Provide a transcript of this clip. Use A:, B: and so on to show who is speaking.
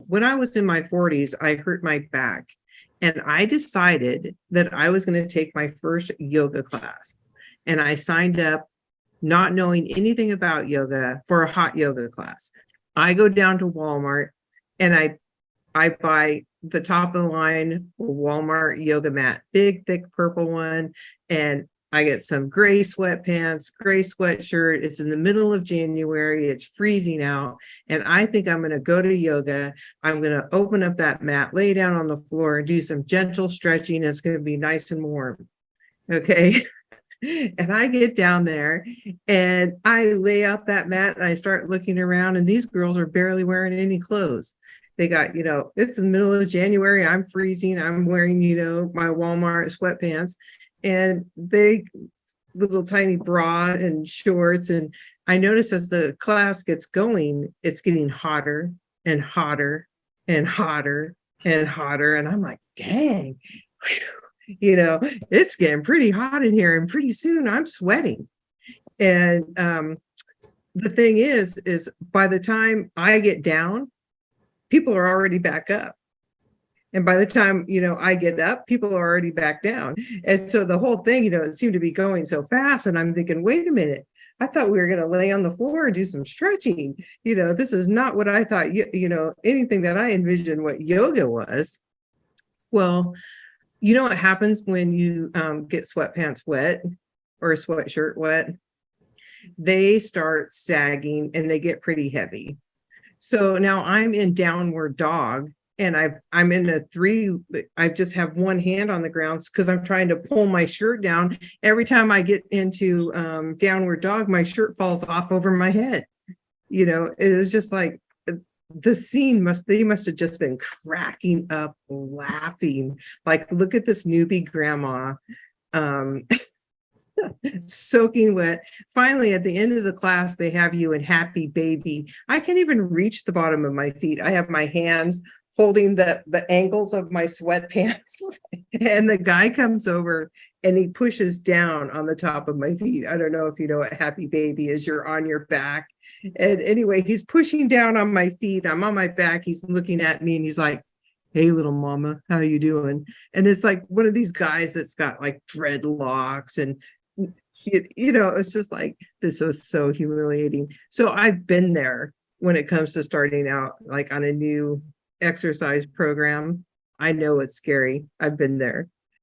A: when I was in my 40s, I hurt my back, and I decided that I was going to take my first yoga class. And I signed up not knowing anything about yoga for a hot yoga class. I go down to Walmart and I buy the top of the line Walmart yoga mat, big, thick purple one. And I get some gray sweatpants, gray sweatshirt. It's in the middle of January. It's freezing out. And I think I'm going to go to yoga. I'm going to open up that mat, lay down on the floor, and do some gentle stretching. It's going to be nice and warm. Okay. And I get down there and I lay out that mat and I start looking around, and these girls are barely wearing any clothes. They got, it's in the middle of January. I'm freezing. I'm wearing, my Walmart sweatpants, and they little tiny bra and shorts. And I notice as the class gets going, it's getting hotter and hotter and hotter and hotter. And I'm like, dang, it's getting pretty hot in here, and pretty soon I'm sweating. And the thing is by the time I get down, people are already back up. And by the time, I get up, people are already back down. And so the whole thing, it seemed to be going so fast. And I'm thinking, wait a minute, I thought we were going to lay on the floor and do some stretching. This is not what I thought, anything that I envisioned what yoga was. Well, what happens when you get sweatpants wet or a sweatshirt wet? They start sagging and they get pretty heavy. So now I'm in downward dog, and I'm in a 3. I just have one hand on the ground because I'm trying to pull my shirt down. Every time I get into downward dog, my shirt falls off over my head. It was just like the scene they must have just been cracking up laughing. Like, look at this newbie grandma soaking wet. Finally, at the end of the class, they have you in happy baby. I can't even reach the bottom of my feet. I have my hands holding the ankles of my sweatpants. And the guy comes over and he pushes down on the top of my feet. I don't know if you know what happy baby is. You're on your back. And anyway, he's pushing down on my feet. I'm on my back. He's looking at me and he's like, "Hey, little mama, how you doing?" And it's like one of these guys that's got like dreadlocks, and it's just like, this is so humiliating. So I've been there when it comes to starting out like on a new exercise program. I know it's scary. I've been there.